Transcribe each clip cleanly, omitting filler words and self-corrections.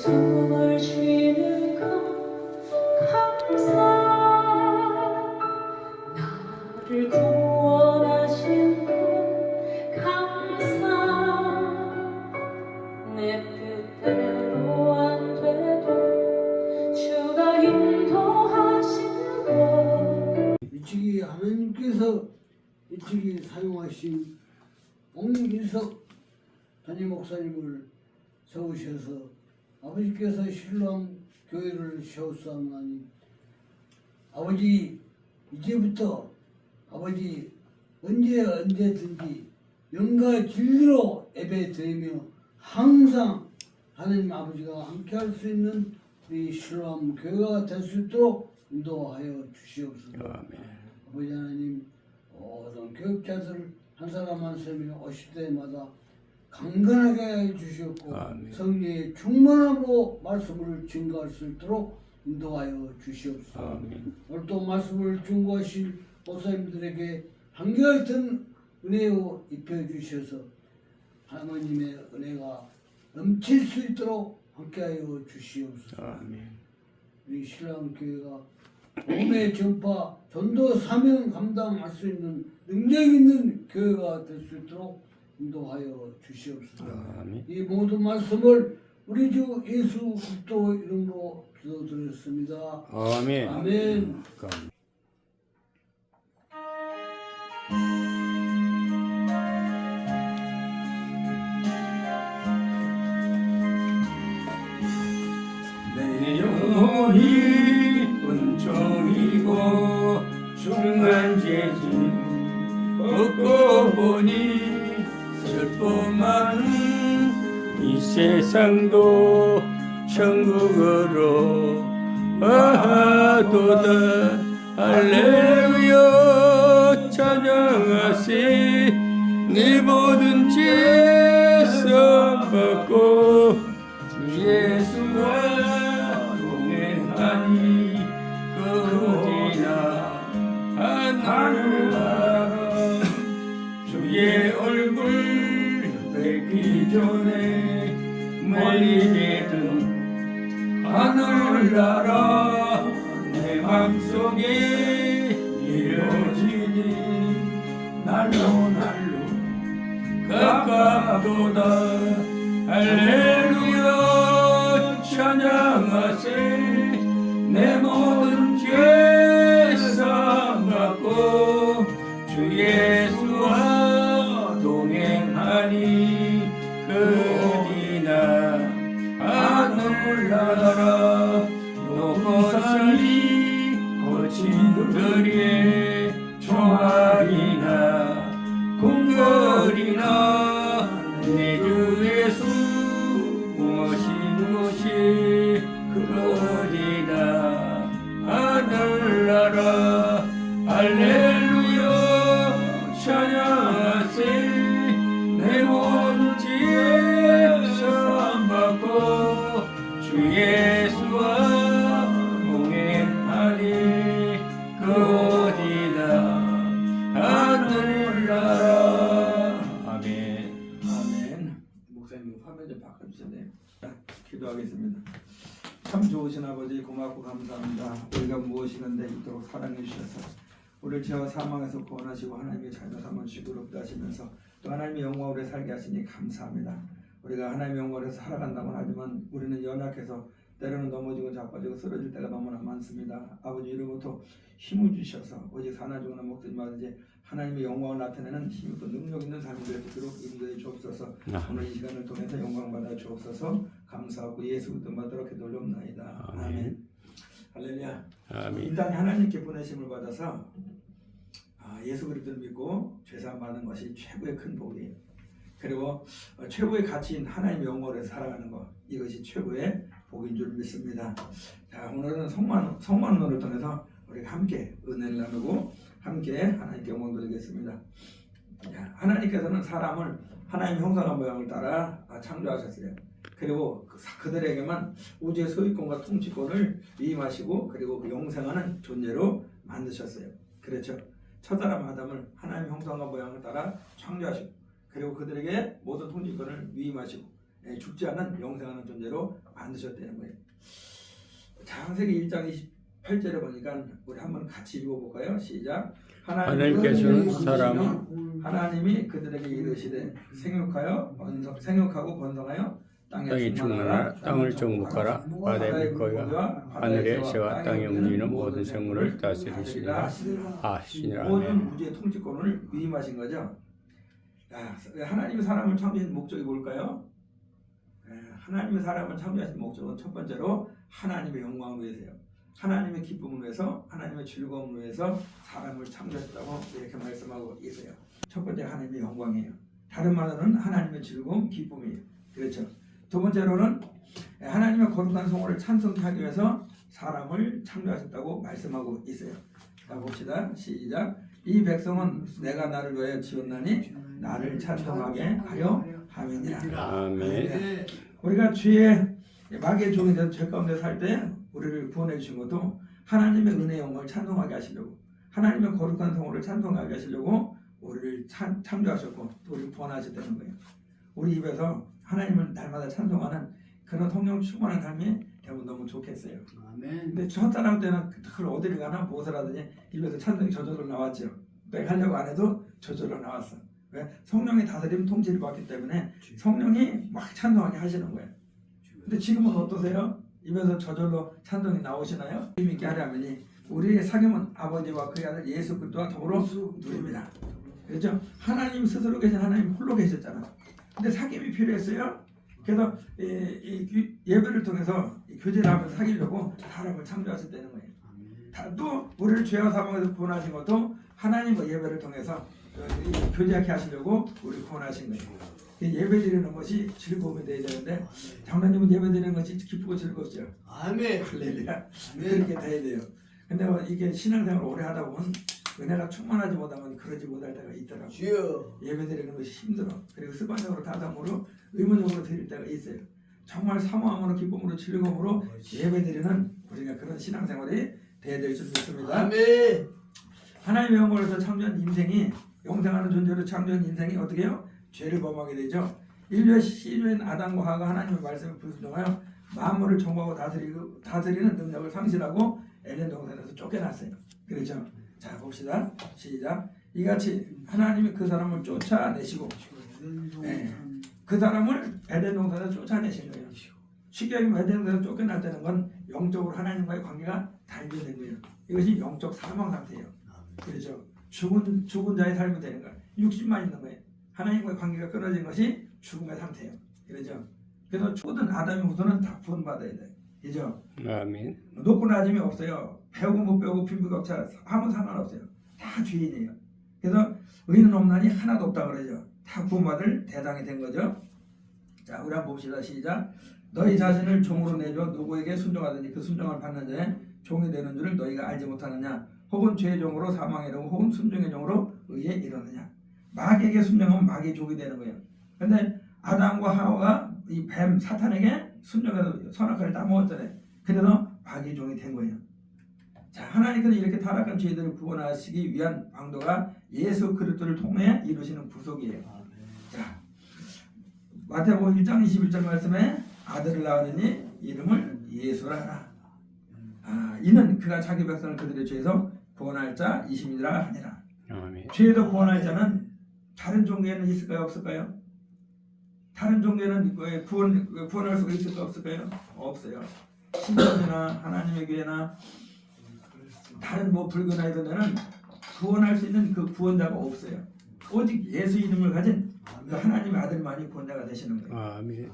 숨을 쉬는 것 감사 나를 구원하신 것 감사 내 뜻대로 안 돼도 주가 인도하신 것 일찍이 하나님께서 일찍이 사용하신 옥민석 담임 목사님을 세우셔서 아버지께서 신랑 교회를 세웠사오나니 아버지 이제부터 아버지 언제든지 영과 진리로 예배드리며 항상 하나님 아버지가 함께할 수 있는 우리 신랑 교회가 될 수 있도록 인도하여 주시옵소서. 아버지 하나님 모든 교육자들 한 사람 한 사람이 오실 때마다 강건하게 해주셨고 성령의 충만함으로 말씀을 증거할 수 있도록 인도하여 주시옵소서. 오늘 또 말씀을 증거하신 목사님들에게 한결같은 은혜로 입혀주셔서 하나님의 은혜가 넘칠 수 있도록 함께하여 주시옵소서. 우리 신랑교회가 복음의 전파, 전도 사명 감당할 수 있는 능력 있는 교회가 될 수 있도록 인도하여 주시옵소서. 이 모든 말씀을 우리 주 예수 그리스도 이름으로 기도드렸습니다. 아멘. 아멘. 내 영혼이 은총이고 중한 죄짐 벗고 보니 슬픔 많은 이 세상도 천국으로 와도다. 할렐루야 찬양하세. 네 모든 죄 sam받고 예수와 동행하니 어디나 하늘나라. 주의 얼굴 뵙기 전에 멀리 계든 하늘나라 내 맘속에 이루어지니 날로 가깝도다. 할렐루야 찬양하세. 내 모든 죄 sam받고 주 예수와 동행하니 어디나 하늘나라. 높고 산이 거친 들에 총알이나 궁궐이나 내 주 예수 모신 곳이 어디나 하늘나라. 할렐루야 찬양하세. 내 모든 죄 sam받고 주 예수와 동행하니 어디나 하늘나라. 아멘. 아멘. 목사님 화면 좀 바꿔주셨네요. 기도하겠습니다. 참 좋으신 아버지 고맙고 감사합니다. 우리가 무엇이든지 있도록 사랑해 주셔서 우리를 죄와 사망에서 구원하시고 하나님의 자녀 삼으시고 의롭다 하시면서 또 하나님의 영광으로 살게 하시니 감사합니다. 우리가 하나님의 영광으로 살아간다고는 하지만 우리는 연약해서 때로는 넘어지고 자빠지고 쓰러질 때가 너무나 많습니다. 아버지 이로부터 힘을 주셔서 오직 사나 죽으나 먹든지 이제 하나님의 영광을 나타내는 힘있고 능력 있는 삶이 되도록 인도해 주옵소서. 오늘 이 시간을 통해서 영광 받아 주옵소서. 감사하고 예수 그리스도 받도록 기도올옵나이다. 아멘. 할렐루야. 아멘. 이 땅에 하나님께 보내심을 받아서 예수 그리스도를 믿고 죄사함 받는 것이 최고의 큰 복이에요. 그리고 최고의 가치인 하나님의 영광으로 살아가는 것, 이것이 최고의 복인 줄 믿습니다. 자, 오늘은 성만론을 통해서 우리가 함께 은혜를 나누고 함께 하나님께 영광 돌리겠습니다. 하나님께서는 사람을 하나님의 형상과 모양을 따라 창조하셨어요. 그리고 그들에게만 우주의 소유권과 통치권을 위임하시고 그리고 그 영생하는 존재로 만드셨어요. 그렇죠. 첫사람 아담을 하나님의 형상과 모양을 따라 창조하시고 그리고 그들에게 모든 통치권을 위임하시고 죽지 않는 영생하는 존재로 만드셨다는 거예요. 창세기 1장 28절에 보니까 우리 한번 같이 읽어볼까요? 시작. 하나님께서는 사람을 하나님이 그들에게 이르시되 생육하고 번성하여 땅이 충만하라. 땅을 정복하라. 바다의 물고기와 하늘의 새와 땅에 움직이는 모든 생물을 다스리시리라 하시니라. 모든 아멘. 구주의 통치권을 위임하신 거죠. 하나님이 사람을 창조하신 목적이 뭘까요? 하나님이 사람을 창조하신 목적은 첫 번째로 하나님의 영광을 위해서요. 하나님의 기쁨을 위해서, 하나님의 즐거움을 위해서 사람을 창조했다고 이렇게 말씀하고 있어요. 첫 번째 하나님의 영광이에요. 다른 말로는 하나님의 즐거움, 기쁨이에요. 그렇죠. 두 번째로는 하나님의 거룩한 성호를 찬송하기 위해서 사람을 창조하셨다고 말씀하고 있어요. 자, 봅시다. 시작. 이 백성은 내가 나를 위하여 지었나니 나를 찬송하게 하려 함이니라. 아멘. 우리가 죄의 마귀의 종이 돼서 죄 가운데 살 때 우리를 구원해 주신 것도 하나님의 은혜의 영광을 찬송하게 하시려고, 하나님의 거룩한 성호를 찬송하게 하시려고 우리를 창조하셨고 또 우리를 구원하셨다는 거예요. 우리 입에서 하나님을 날마다 찬송하는 그런 성령 충만한 삶이 되면 너무 좋겠어요. 아멘. 근데 첫 사람 때는 그걸 어디를 가나 무엇을 하더니 입에서 찬송이 저절로 나왔죠. 내가 하려고 안 해도 저절로 나왔어. 왜? 성령의 다스림 통치를 받기 때문에 성령이 막 찬송하게 하시는 거예요. 근데 지금은 어떠세요? 입에서 저절로 찬송이 나오시나요? 힘있게 하려면 우리의 사귐은 아버지와 그의 아들 예수 그리스도와 더불어 누립니다. 그렇죠? 하나님 스스로 계신 하나님 홀로 계셨잖아. 근데 사귐이 필요했어요. 그래서 예배를 통해서 교제를 하면서 사귀려고 사람을 창조하셨다는 거예요. 또 우리를 죄와 사망에서 구원하신 것도 하나님과 예배를 통해서 교제하게 하시려고 우리를 구원하신 거예요. 예배 드리는 것이 즐거움이 되어야 되는데 장로님은 예배 드리는 것이 기쁘고 즐겁죠. 아멘. 할렐루야. 그렇게 돼야 돼요. 근데 이게 신앙생활을 오래 하다 보면 은혜가 충만하지 못하면 그러지 못할 때가 있더라고요. 주여. 예배 드리는 것이 힘들어. 그리고 습관적으로 다담으로 의무적으로 드릴 때가 있어요. 정말 사모함으로 기쁨으로 즐거움으로 예배 드리는 우리가 그런 신앙생활이 돼야 될 줄 믿습니다. 아멘. 하나님의 영광에서 창조한 인생이 영생하는 존재로 창조한 인생이 어떻게 해요? 죄를 범하게 되죠. 인류의 시주인 아담과 하와가 하나님의 말씀을 불순종하여 만물을 정복하고 다스리는 능력을 상실하고 에덴 동산에서 쫓겨났어요. 그렇죠? 자, 봅시다. 시작. 이같이 하나님이 그 사람을 쫓아내시고 그 사람을 에덴 동산에서 쫓아내신 거예요. 쉽게 얘기하면 에덴 동산에서 쫓겨났다는 건 영적으로 하나님과의 관계가 단절된 거예요. 이것이 영적 사망 상태예요. 그렇죠? 죽은 자의 삶이 되는 거예요. 육신만 있는 거예요. 하나님과의 관계가 끊어진 것이 죽음의 상태예요. 그렇죠? 그래서 모든 아담의 후손은 다 구원받아야 돼. 그죠? 아멘. 높고 낮음이 없어요. 배우고 못 배우고 빈부격차 아무 상관없어요. 다 죄인이에요. 그래서 의인은 없나니 하나도 없다 그러죠. 다 구원받을 대상이 된 거죠. 자, 우리 한번 봅시다. 시작. 너희 자신을 종으로 내줘 누구에게 순종하더니 그 순종을 받는 자에 종이 되는 줄을 너희가 알지 못하느냐? 혹은 죄의 종으로 사망에 이르고 혹은 순종의 종으로 의에 이르느냐? 마귀에게 순종하면 마귀의 종이 되는 거예요. 근데 아담과 하와가 이 뱀 사탄에게 순종해서 선악과를 따먹었잖아요. 그래서 마귀의 종이 된 거예요. 자, 하나님께서 이렇게 타락한 죄들을 구원하시기 위한 방도가 예수 그리스도를 통해 이루시는 구속이에요. 자, 마태복음 1장 21절 말씀에 아들을 낳으니 이름을 예수라 하라. 이는 그가 자기 백성을 그들의 죄에서 구원할 자 이심이라 하니라. 아멘. 죄에서 구원할 자는 다른 종교에는 있을까요? 없을까요? 다른 종교에는 구원할 수가 있을까요? 없을까요? 없어요. 신천교나 하나님의 교회나 다른 불교나 이런 데는 구원할 수 있는 그 구원자가 없어요. 오직 예수 이름을 가진 그 하나님의 아들만이 구원자가 되시는 거예요. 아멘.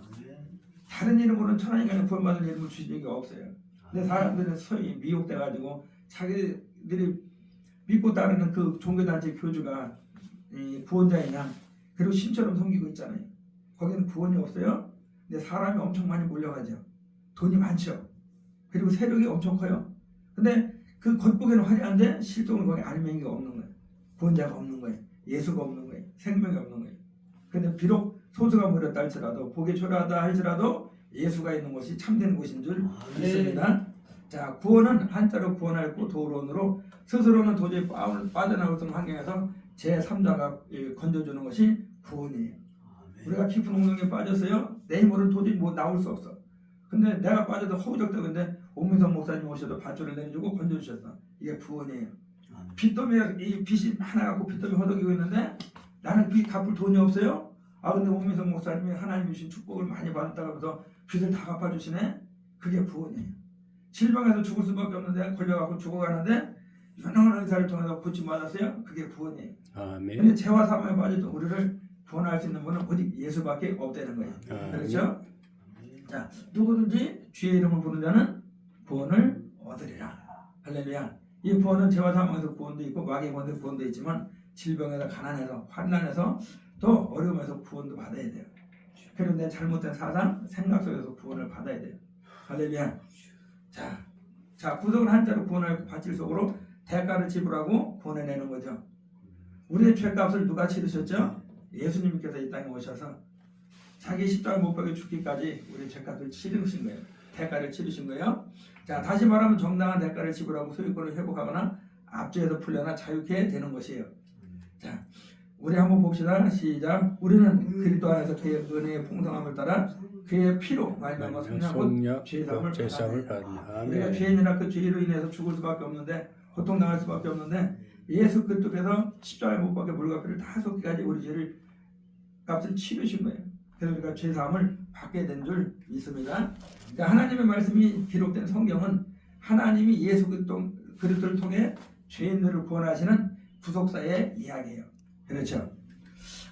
다른 이름으로는 천하인간에 구원받을 이름을 주신 적이 없어요. 근데 사람들은 소위 미혹돼가지고 자기들이 믿고 따르는 그 종교단체 교주가 구원자이냐, 그리고 신처럼 섬기고 있잖아요. 거기는 구원이 없어요. 근데 사람이 엄청 많이 몰려가죠. 돈이 많죠. 그리고 세력이 엄청 커요. 근데 그 겉보기에는 화려한데 실종은 거기 알맹이가 없는 거예요. 구원자가 없는 거예요. 예수가 없는 거예요. 생명이 없는 거예요. 근데 비록 소수가 모였다 할지라도 보기 초라하다 할지라도 예수가 있는 곳이 참된 곳인 줄 믿습니다. 자, 구원은 한자로 구원하였고 도론으로 스스로는 도저히 빠져나올 수 없는 환경에서 제3자가 건져주는 것이 구원이에요. 우리가 깊은 옥령에 빠졌어요. 내 힘으로는 도저히 뭐 나올 수 없어. 근데 내가 빠져도 허우적대는데 오민석 목사님 오셔도 밧줄을 내주고 건져주셨어. 이게 구원이에요. 빚더미에 이 빚이 많아갖고 빚더미 허덕이고 있는데 나는 빚 갚을 돈이 없어요. 아 근데 오민석 목사님이 하나님 주신 축복을 많이 받았다고 해서 빚을 다 갚아주시네. 그게 구원이에요. 질병에서 죽을 수밖에 없는데 걸려갖고 죽어가는데 유능한 의사를 통해서 고침받았어요. 그게 구원이에요. 아멘. 근데 죄와 사망에 빠져도 우리를 구원할 수 있는 분은 오직 예수밖에 없다는 거예요. 그렇죠? 자, 누구든지 주의 이름을 부르는 자는 구원을 얻으리라. 할렐루야. 이 구원은 죄와 사망에서 구원도 있고 마귀의 구원도 있지만 질병에서 가난해서 환난에서 또 어려움에서 구원도 받아야 돼요. 그리고 내 잘못된 사상, 생각 속에서 구원을 받아야 돼요. 할렐루야. 자, 구속은 한자로 구원을 바칠 속으로 대가를 지불하고 구원해내는 거죠. 우리의 죄값을 누가 치르셨죠? 예수님께서 이 땅에 오셔서 자기 십자가 못 박혀 죽기까지 우리의 죄값을 치르신 거예요. 대가를 치르신 거예요. 자, 다시 말하면 정당한 대가를 지불하고 소유권을 회복하거나 압제에서 풀려나 자유케 되는 것이에요. 자, 우리 한번 봅시다. 시작. 우리는 그리스도 안에서 그의 은혜의 풍성함을 따라 그의 피로 말미암아 성령과 죄사함을 받는다. 우리가 죄인이나 그 죄로 인해서 죽을 수밖에 없는데 고통당할 수밖에 없는데 예수 그리스도께서 십자가에 못 박혀 물과 피를 다 쏟기까지 우리 죄를 값을 치르신 거예요. 그래서 우리가 죄사함을 받게 된 줄 믿습니다. 그러니까 하나님의 말씀이 기록된 성경은 하나님이 예수 그리스도를 통해 죄인들을 구원하시는 구속사의 이야기예요. 그렇죠?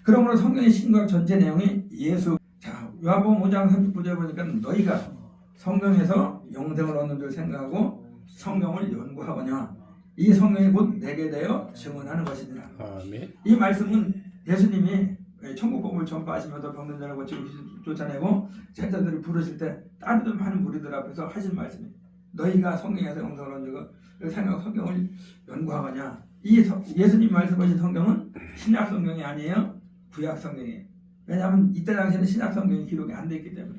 그러므로 성경의 신약 전체 내용이 예수. 자, 요한복음 5장 39절에 보니까 너희가 성경에서 영생을 얻는 줄 생각하고 성경을 연구하거냐 이 성경이 곧 내게 대하여 증언하는 것이니라. 아멘. 이 말씀은 예수님이 천국 복음을 전파하시면서 병든 자를 고치고 쫓아내고 제자들을 부르실 때 다른 많은 무리들 앞에서 하신 말씀이에요. 너희가 성경에서 영생을 얻는 줄 생각하고 성경을 연구하거냐. 이 예수님 말씀하신 성경은 신약 성경이 아니에요. 구약 성경이에요. 왜냐하면 이때 당시에는 신약 성경이 기록이 안 돼 있기 때문에.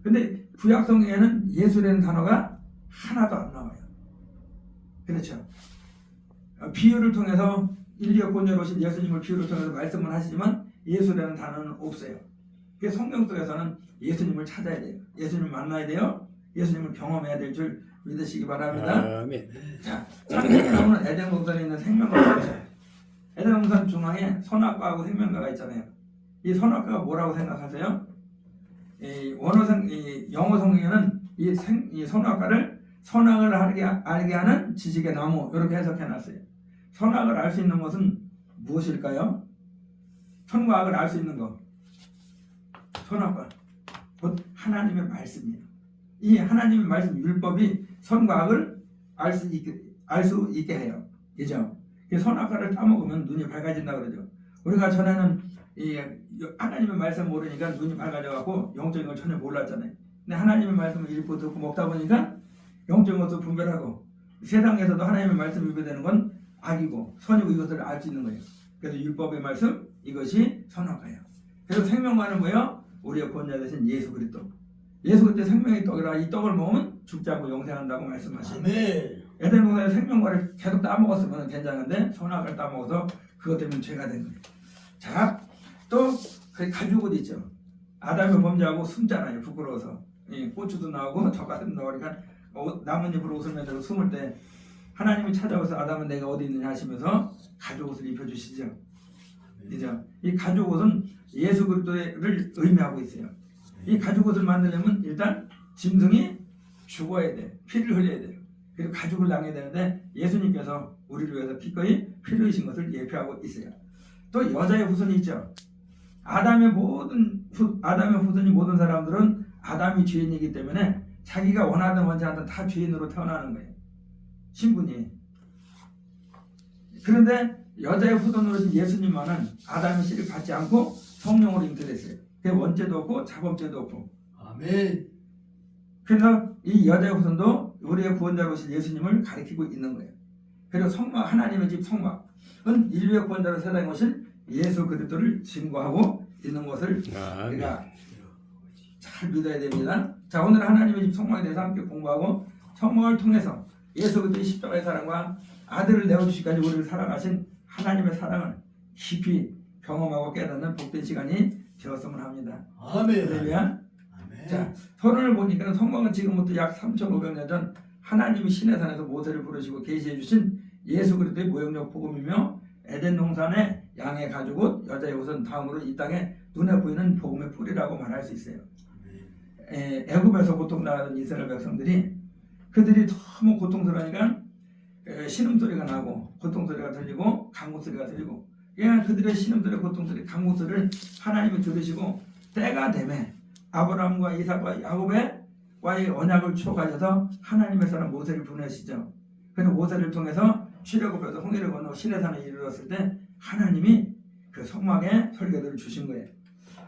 근데 구약 성경에는 예수라는 단어가 하나도 안 나와요. 그렇죠? 비유를 통해서 인류의 본연으로 오신 예수님을 비유를 통해서 말씀을 하시지만 예수라는 단어는 없어요. 그래서 성경 속에서는 예수님을 찾아야 돼요. 예수님을 만나야 돼요. 예수님을 경험해야 될 줄 믿으시기 바랍니다. 아멘. 자, 창세기에 나오는 에덴 동산에 있는 생명과가 있죠. 에덴 동산 중앙에 선악과하고 생명과가 있잖아요. 이 선악과가 뭐라고 생각하세요? 영어 성경에는 이 선악과를 선악을 알게 하는 지식의 나무 이렇게 해석해놨어요. 선악을 알 수 있는 것은 무엇일까요? 선과 악을 알 수 있는 것. 선악과 곧 하나님의 말씀이에요. 이 하나님의 말씀 율법이 선과 악을 알 수 있게 해요. 그죠? 선악과를 따먹으면 눈이 밝아진다 그러죠. 우리가 전에는 이 하나님의 말씀 모르니까 눈이 밝아져갖고 영적인 걸 전혀 몰랐잖아요. 근데 하나님의 말씀을 읽고 듣고 먹다 보니까 영적인 것도 분별하고 세상에서도 하나님의 말씀이 유배되는 건 악이고 선이고 이것을 알 수 있는 거예요. 그래서 율법의 말씀 이것이 선악과예요. 그래서 생명과는 뭐예요? 우리의 구원자 되신 예수 그리스도. 예수 그리스도 생명의 떡이라 이 떡을 먹으면 죽지 않고 영생한다고 말씀하시죠. 에덴 동산에 생명과를 계속 따먹었으면 괜찮은데 선악을 따먹어서 그것 때문에 죄가 된 거예요. 자, 또 그 가죽옷 있죠. 아담이 범죄하고 숨잖아요. 부끄러워서. 고추도 나오고 젓가락도 나오니까 나뭇잎으로 옷을 만들고 숨을 때 하나님이 찾아와서 아담은 내가 어디 있느냐 하시면서 가죽옷을 입혀주시죠. 그죠? 이 가죽옷은 예수 그리스도를 의미하고 있어요. 이 가죽옷을 만들려면 일단 짐승이 죽어야 돼. 피를 흘려야 돼요. 그리고 가죽을 당해야 되는데 예수님께서 우리를 위해서 기꺼이 피를 흘리신 것을 예표하고 있어요. 또 여자의 후손이 있죠. 아담의 후손이 모든 사람들은 아담이 죄인이기 때문에 자기가 원하든 원치 않든 다 죄인으로 태어나는 거예요. 신분이. 그런데 여자의 후손으로 예수님만은 아담의 씨를 받지 않고 성령으로 잉태됐어요. 그 원죄도 없고 자범죄도 없고. 아멘. 그래서 이 여자의 후손도 우리의 구원자로 오신 예수님을 가리키고 있는 거예요. 그리고 성막, 하나님의 집 성막은 인류의 구원자로 세상에 오신 예수 그리스도를 증거하고 있는 것을 우리가 잘 믿어야 됩니다. 자, 오늘 하나님의 집 성막에 대해서 함께 공부하고 성막을 통해서 예수 그리스도의 십자가의 사랑과 아들을 내어주시기까지 우리를 사랑하신 하나님의 사랑을 깊이 경험하고 깨닫는 복된 시간이 되었으면 합니다. 아멘. 할렐루야. 아멘. 자, 서론을 보니까 성경은 지금부터 약 3,500년 전 하나님이 시내산에서 모세를 부르시고 계시해 주신 예수 그리스도의 모형적 복음이며 에덴 동산의 양의 가죽옷, 여자의 옷은 다음으로 이 땅에 눈에 보이는 복음의 뿌리라고 말할 수 있어요. 애굽에서 고통당하던 이스라엘 백성들이 그들이 너무 고통스러우니까 신음소리가 나고 고통소리가 들리고 강구소리가 들리고 그냥 그들의 신음소리, 고통소리, 강구소리를 하나님이 들으시고 때가 되매 아브라함과 이삭과 야곱과의 언약을 추억하셔서 하나님의 사람 모세를 보내시죠. 그리고 모세를 통해서 출애굽에서 홍해를 건너 시내산에 이르렀을 때 하나님이 그 성막의 설계도를 주신 거예요.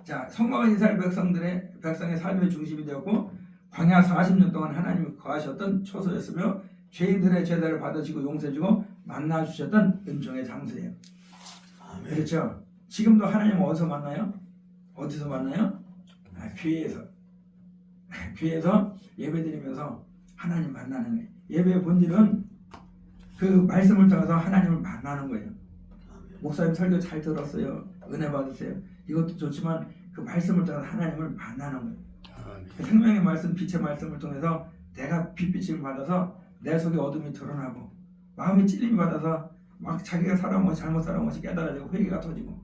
자, 성막은 이스라엘 백성의 삶의 중심이 되었고 광야 40년 동안 하나님이 거하셨던 초소였으며 죄인들의 죄를 받으시고 용서해주고 만나주셨던 은총의 장소예요. 아멘. 그렇죠? 지금도 하나님 어디서 만나요? 어디서 만나요? 교회에서. 교회에서 예배드리면서 하나님 만나는 거예요. 예배의 본질은 그 말씀을 통해서 하나님을 만나는 거예요. 목사님 설교 잘 들었어요. 은혜 받으세요. 이것도 좋지만 그 말씀을 통해서 하나님을 만나는 거예요. 그 생명의 말씀, 빛의 말씀을 통해서 내가 빛비침을 받아서 내 속에 어둠이 드러나고 마음이 찔림이 받아서 막 자기가 살아온 것이 잘못 살아온 것이 깨달아지고 회개가 터지고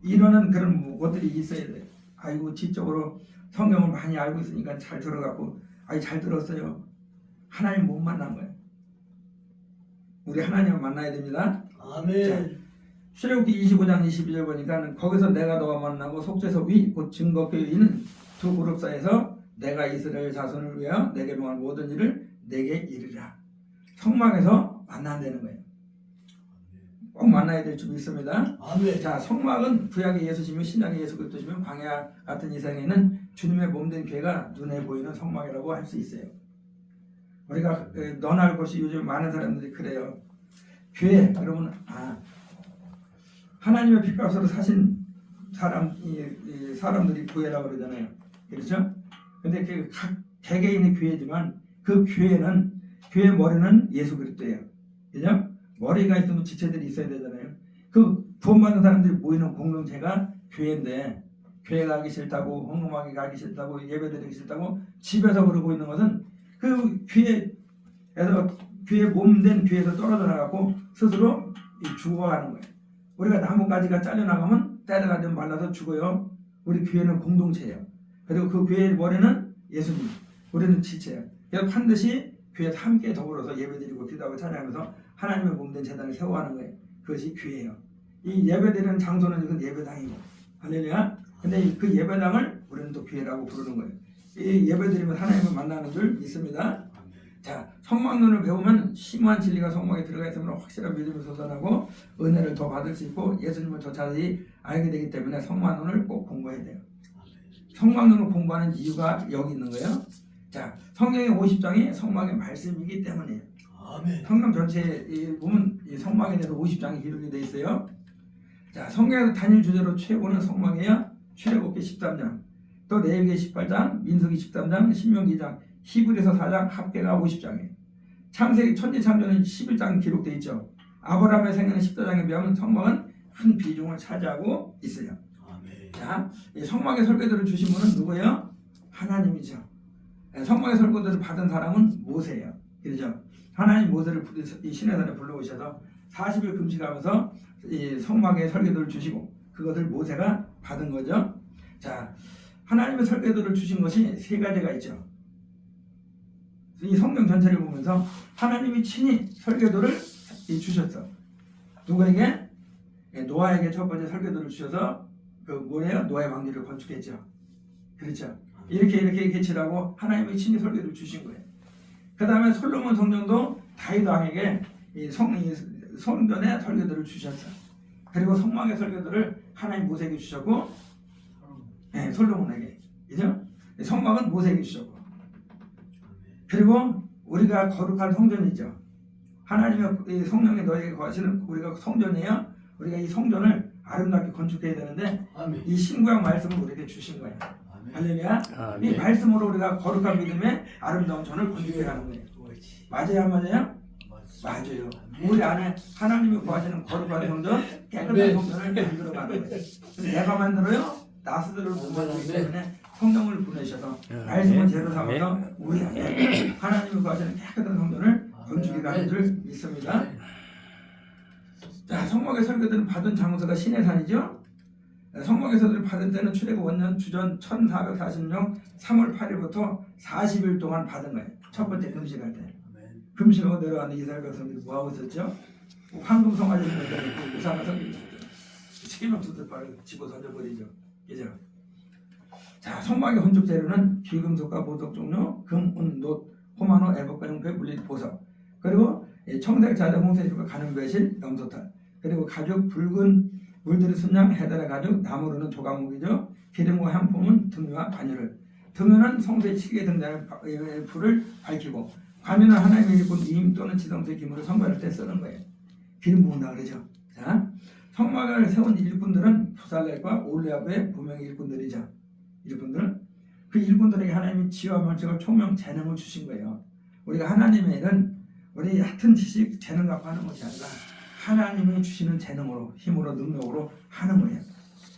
이러는 그런 것들이 있어야 돼요. 아이고 지적으로 성경을 많이 알고 있으니까 잘 들어갖고 아이 잘 들었어요. 하나님 못 만난 거예요. 우리 하나님을 만나야 됩니다. 아멘. 출애굽기 25장 22절 보니까 거기서 내가 너와 만나고 속죄서 위 곧 증거교에 있는 두 그룹 사이에서 내가 이스라엘 자손을 위하여 내게 명한 모든 일을 내게 이르라. 성막에서 만난다는 거예요. 꼭 만나야 될 줄 믿습니다. 아멘. 자, 성막은 구약의 예수시며 신약의 예수 그리스도시며 광야 같은 이 세상에는 주님의 몸된 교회가 눈에 보이는 성막이라고 할 수 있어요. 우리가 너나 할 것이 요즘 많은 사람들이 그래요. 교회 그러면 하나님의 핏값으로 사신 사람들이 교회라고 그러잖아요. 그렇죠? 근데 그 각 개개인의 교회지만 그 교회는 교회 머리는 예수 그리스도예요. 그죠? 머리가 있으면 지체들이 있어야 되잖아요. 그 구원받는 사람들이 모이는 공동체가 교회인데 교회 가기 싫다고 헌금하기 가기 싫다고 예배드리기 싫다고 집에서 그러고 있는 것은 그 교회에서 교회 몸된 교회에서 떨어져 나가고 스스로 죽어가는 거예요. 우리가 나뭇가지가 잘려나가면 때가 되면 말라서 죽어요. 우리 교회는 공동체예요. 그리고 그 교회의 머리는 예수님, 우리는 지체예요. 그래서 반드시 교회에서 함께 더불어서 예배드리고 기도하고 찬양하면서 하나님의 몸된 재단을 세워가는 거예요. 그것이 교회예요. 이 예배드리는 장소는 이건 예배당이고 할렐루야. 근데 그 예배당을 우리는 또 교회라고 부르는 거예요. 이 예배드리면 하나님을 만나는 줄 믿습니다. 자, 성막론을 배우면 심오한 진리가 성막에 들어가 있으면 확실한 믿음을 솟아나고 은혜를 더 받을 수 있고 예수님을 더 자세히 알게 되기 때문에 성막론을 꼭 공부해야 돼요. 성막론을 공부하는 이유가 여기 있는 거예요. 자, 성경의 50장이 성막의 말씀이기 때문이에요. 아멘. 성경 전체에 보면 이 성막에 대해서 50장이 기록이 되어 있어요. 자, 성경에서 단일 주제로 최고는 성막이에요. 출애굽기 13장, 또 레위기 18장, 민수기 13장, 신명기 2장, 히브리서 4장, 합계가 50장이에요. 창세기 천지창조는 11장 기록되어 있죠. 아브라함의 생애는 14장에 비하면 성막은 큰 비중을 차지하고 있어요. 아멘. 자, 이 성막의 설계도를 주신 분은 누구예요? 하나님이죠. 성막의 설계도를 받은 사람은 모세예요. 그렇죠? 하나님 모세를 이 시내산에 불러오셔서 40일 금식하면서 이 성막의 설계도를 주시고 그것을 모세가 받은 거죠. 자, 하나님의 설계도를 주신 것이 세 가지가 있죠. 이 성경 전체를 보면서 하나님이 친히 설계도를 주셨어. 누구에게? 노아에게 첫 번째 설계도를 주셔서 그 뭐래요? 노아의 왕리를 건축했죠. 그렇죠? 이렇게 칠하고 하나님이 친히 설계도를 주신 거예요. 그 다음에 솔로몬 성전도 다윗 왕에게 이 성전의 설계도를 주셨어. 그리고 성막의 설계도를 하나님 모세에게 주셨고, 솔로몬에게, 그죠? 성막은 모세에게 주셨고, 그리고 우리가 거룩한 성전이죠. 하나님의 성령이 너에게 거하시는 우리가 성전이에요. 우리가 이 성전을 아름답게 건축해야 되는데 아멘. 이 신구약 말씀을 우리에게 주신 거예요. 아멘. 할렐루야. 아멘. 이 말씀으로 우리가 거룩한 믿음의 아름다운 전을 건축해 가는 거예요. 맞아요, 안 맞아요? 맞아요. 우리 안에 하나님이 구하시는 거룩한 성전, 깨끗한 아멘. 성전을 만들어가는 거예요. 내가 만들어요? 나스들을 못 만들기 때문에 성령을 보내셔서 말씀을 제로 삼아서 우리 안에 하나님이 구하시는 깨끗한 성전을 건축해 가는 줄 믿습니다. 자, 성막의 설교들은 받은 장소가 시내산이죠. 성막에서들 받은 때는 출애굽 원년 주전 1446 3월 8일부터 40일 동안 받은 거예요. 첫 번째 금식할 때. 금식하고 내려가는 이스라엘 백성들이 뭐하고 있었죠? 황금 송아지 있는 우상을 섬기고 있었죠. 책임없을 바로 집어 던져버리죠. 그죠? 자, 성막의 건축 재료는 귀금속과 보석 종류, 금, 은, 놋, 호마노, 애복과 용패, 물릿, 보석, 그리고 청색, 자재, 홍색과 가는 배실, 염소탈, 그리고 가죽, 붉은 물들이 순양, 해달의 가죽, 나무로는 조각목이죠. 기름과 향품은 등유와 관유를. 등유는 성소의 치기에 등장하는 불을 밝히고, 관유는 하나님의 일꾼 임 또는 지성소의 기물을 선거할 때 쓰는 거예요. 기름 부은다 그러죠. 자, 성막을 세운 일꾼들은 부살렐과 올레압의 무명의 일꾼들이죠. 일꾼들은 그 일꾼들에게 하나님이 지혜와 명철과 총명, 재능을 주신 거예요. 우리가 하나님의 일은 우리 같은 지식, 재능 갖고 하는 것이 아니라 하나님이 주시는 재능으로, 힘으로, 능력으로 하는 거예요.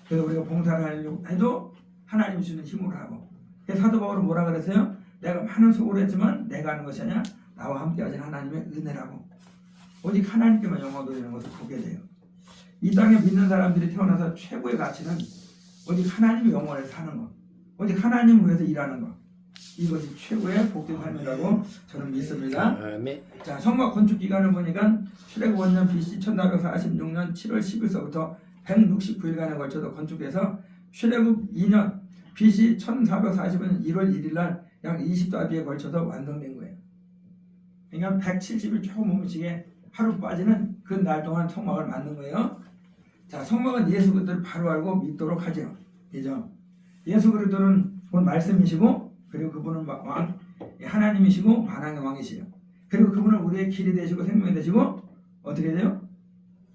그래서 우리가 봉사를 하려고 해도 하나님이 주시는 힘으로 하고. 그래서 사도 바울은 뭐라 그랬어요? 내가 많은 수고를 했지만 내가 하는 것이 아니라 나와 함께 하신 하나님의 은혜라고. 오직 하나님께만 영광 돌리는 것을 보게 돼요. 이 땅에 믿는 사람들이 태어나서 최고의 가치는 오직 하나님의 영광을 사는 것, 오직 하나님을 위해서 일하는 것, 이것이 최고의 복된 삶이라고 저는 믿습니다. 자, 성막 건축 기간을 보니까 출애굽 원년 BC 1446년 7월 10일서부터 169일간에 걸쳐서 건축해서 출애굽 2년 BC 1445년 1월 1일날 약 20달에 걸쳐서 완성된 거예요. 그러니까 170일 조금 뭉치게 하루 빠지는 그 날 동안 성막을 만든 거예요. 자, 성막은 예수 그리스도를 바로 알고 믿도록 하죠. 그죠? 예수 그리스도는 곧 말씀이시고, 그리고 그분은 왕, 하나님이시고 만왕의 왕이시요. 그리고 그분은 우리의 길이 되시고 생명이 되시고 어떻게 돼요?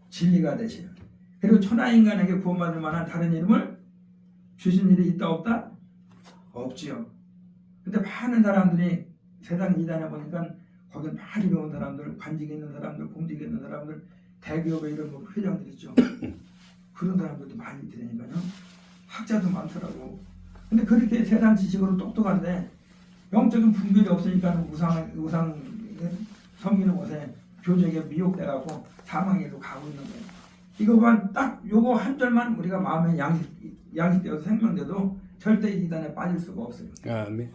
진리가 되시요. 그리고 천하인간에게 구원받을 만한 다른 이름을 주신 일이 있다 없다? 없지요. 근데 많은 사람들이 세상 이단에 보니까 거기 많이 배운 사람들, 관직에 있는 사람들, 공직에 있는 사람들, 대기업에 이런 뭐 회장들 있죠. 그런 사람들도 많이 있으니까요. 학자도 많더라고. 근데 그렇게 세상 지식으로 똑똑한데 영적인 분별이 없으니까 우상 섬기는 곳에 교적에 미혹돼갖고 사망에도 가고 있는 거예요. 이거만 딱 요거 한 절만 우리가 마음에 양식되어서 생명돼도 절대 이단에 빠질 수가 없어요. 아멘.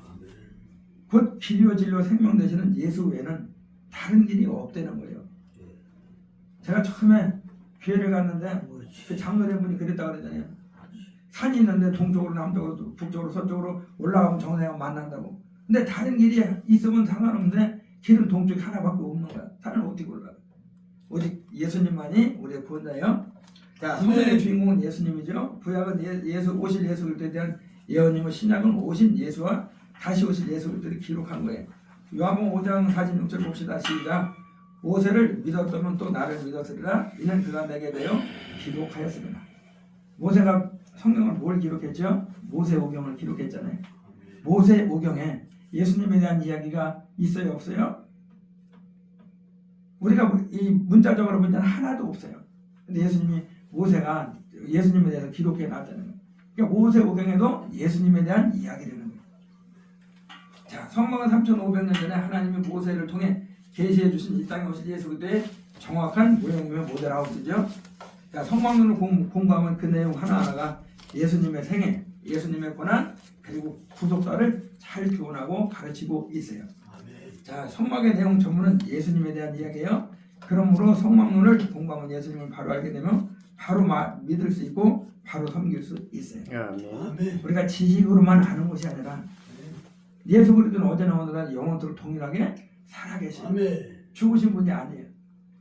곧 길이요 진리요 생명 되시는 예수 외에는 다른 길이 없다는 거예요. 제가 처음에 교회를 갔는데 그 장로님분이 그랬다고 그러잖아요. 산이 있는데 동쪽으로 남쪽으로 북쪽으로 서쪽으로 올라가면 정상을 만난다고. 근데 다른 길이 있으면 상관없는데 길은 동쪽에 하나밖에 없는 거야. 산을 어떻게 올라가? 오직 예수님만이 우리의 구원자예요. 자, 성경의 주인공은 예수님이죠. 구약은 오실 예수 그리스도에 대한 예언이고 신약은 오신 예수와 다시 오실 예수 그리스도를 기록한 거예요. 요한복음 5장 46절 봅시다. 시작. 모세를 믿었다면 또 나를 믿었으리라. 이는 그가 내게 대하여 기록하였습니다. 모세가 성경을 뭘 기록했죠? 모세오경을 기록했잖아요. 모세오경에 예수님에 대한 이야기가 있어요, 없어요? 우리가 이 문자적으로 보면 하나도 없어요. 근데 모세가 예수님에 대해서 기록해 놨잖아요. 그러니까 모세오경에도 예수님에 대한 이야기를 하는 거예요. 자, 성막은 3,500년 전에 하나님이 모세를 통해 계시해 주신 이 땅에 오실 예수 그리스도의 정확한 모형이며 모델하고 있죠. 자, 성막론을 공부하면 그 내용 하나하나가 예수님의 생애, 예수님의 고난, 그리고 구속사를 잘 교훈하고 가르치고 있어요. 자, 성막의 내용 전문은 예수님에 대한 이야기예요. 그러므로 성막론을 공부하면 예수님을 바로 알게 되면 바로 믿을 수 있고 바로 섬길 수 있어요. 아멘. 우리가 지식으로만 아는 것이 아니라 예수 그리스도는 어제나 오늘날 영원토록 동일하게 살아계신 죽으신 분이 아니에요.